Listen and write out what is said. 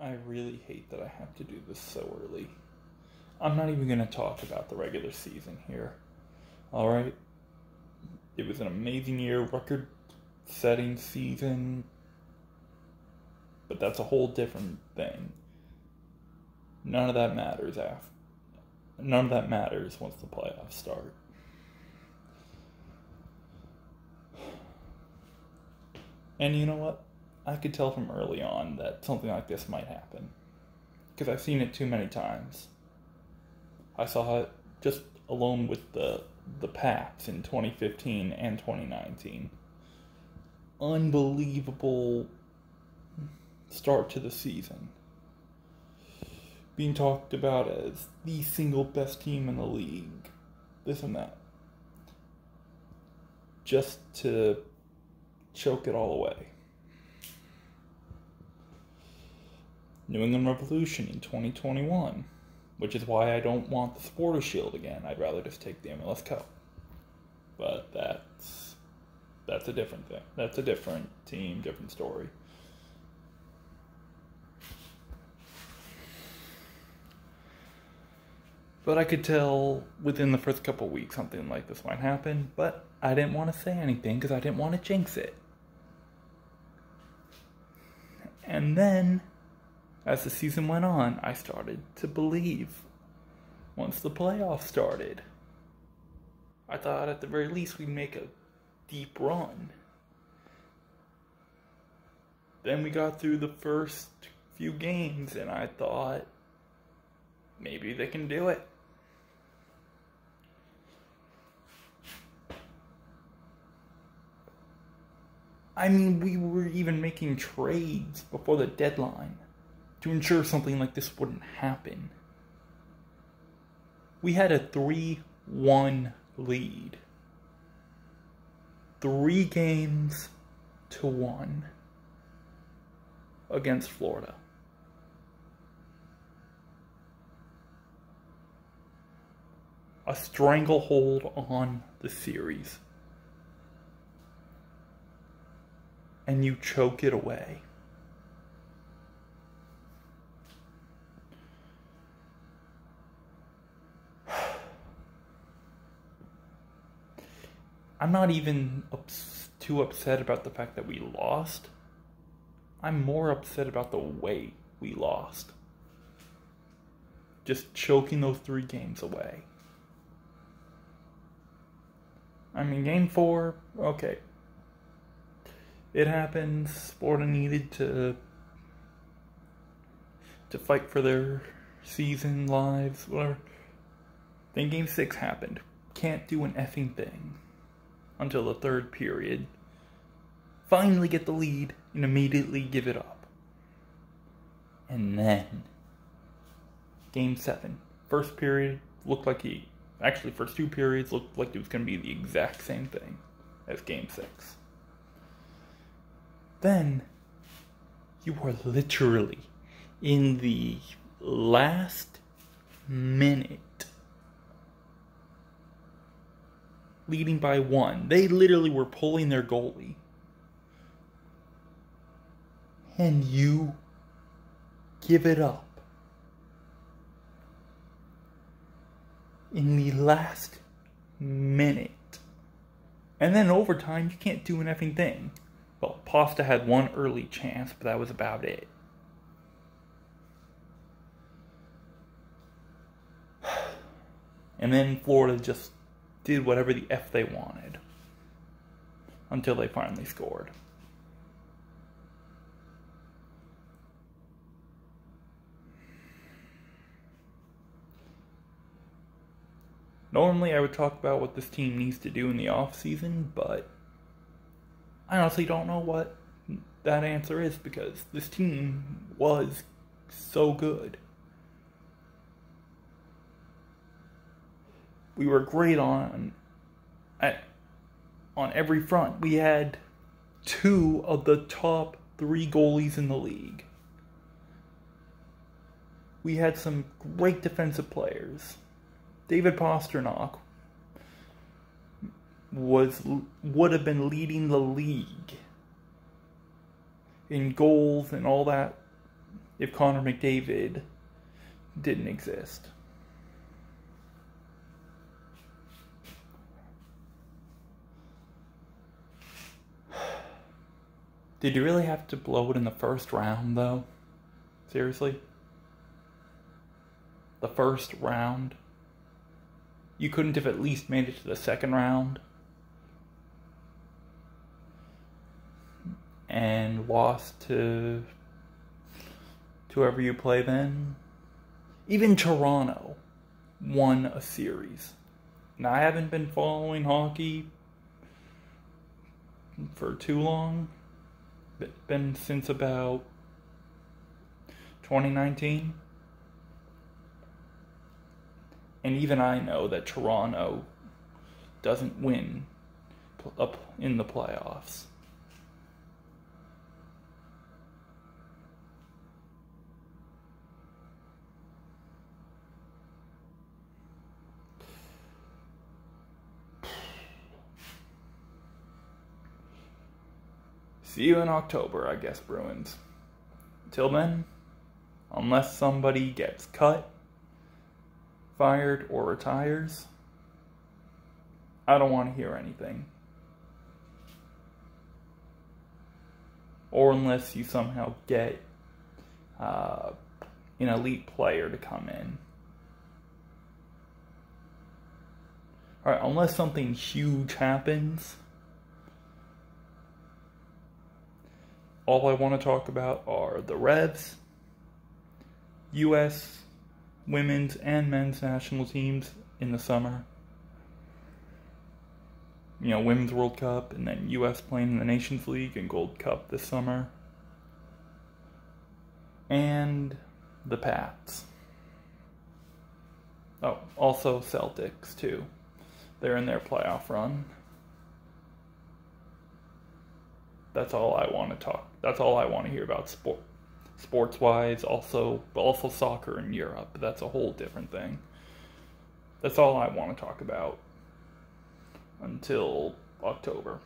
I really hate that I have to do this so early. I'm not even going to talk about the regular season here. Alright? It was an amazing year, record-setting season, but that's a whole different thing. None of that matters once the playoffs start. And you know what? I could tell from early on that something like this might happen. Because I've seen it too many times. I saw it just alone with the Pats in 2015 and 2019. Unbelievable start to the season. Being talked about as the single best team in the league. This and that. Just to choke it all away. New England Revolution in 2021, which is why I don't want the Supporters' Shield again. I'd rather just take the MLS Cup. But that's a different thing. That's a different team, different story. But I could tell within the first couple of weeks something like this might happen, but I didn't want to say anything because I didn't want to jinx it. And then, as the season went on, I started to believe. Once the playoffs started, I thought at the very least we'd make a deep run. Then we got through the first few games and I thought, maybe they can do it. I mean, we were even making trades before the deadline to ensure something like this wouldn't happen. We had a 3-1 lead. 3 games to 1 against Florida. A stranglehold on the series. And you choke it away. I'm not even too upset about the fact that we lost. I'm more upset about the way we lost. Just choking those 3 games away. I mean, game 4, okay. It happens. Florida needed to fight for their season, lives, whatever. Then game 6 happened. Can't do an effing thing until the 3rd period. Finally get the lead and immediately give it up. And then game 7. First period looked like first 2 periods looked like it was going to be the exact same thing as game 6. Then, you were literally in the last minute leading by 1. They literally were pulling their goalie. And you give it up in the last minute. And then overtime, you can't do an effing thing. Well, Pasta had 1 early chance, but that was about it. And then Florida just did whatever the F they wanted. Until they finally scored. Normally I would talk about what this team needs to do in the offseason, but I honestly don't know what that answer is because this team was so good. We were great on every front. We had 2 of the top 3 goalies in the league. We had some great defensive players. David Pastrnak would have been leading the league in goals and all that if Connor McDavid didn't exist. Did you really have to blow it in the first round, though? Seriously? The first round? You couldn't have at least made it to the second round? And lost to whoever you play then? Even Toronto won a series. Now, I haven't been following hockey for too long. It's been since about 2019. And even I know that Toronto doesn't win up in the playoffs. See you in October, I guess, Bruins. Till then, unless somebody gets cut, fired, or retires, I don't want to hear anything. Or unless you somehow get an elite player to come in. Alright, unless something huge happens, all I want to talk about are the Revs, U.S. women's and men's national teams in the summer. You know, Women's World Cup, and then U.S. playing in the Nations League and Gold Cup this summer. And the Pats. Oh, also Celtics, too. They're in their playoff run. That's all I want to talk. That's all I want to hear about sports-wise. Also soccer in Europe. That's a whole different thing. That's all I want to talk about until October.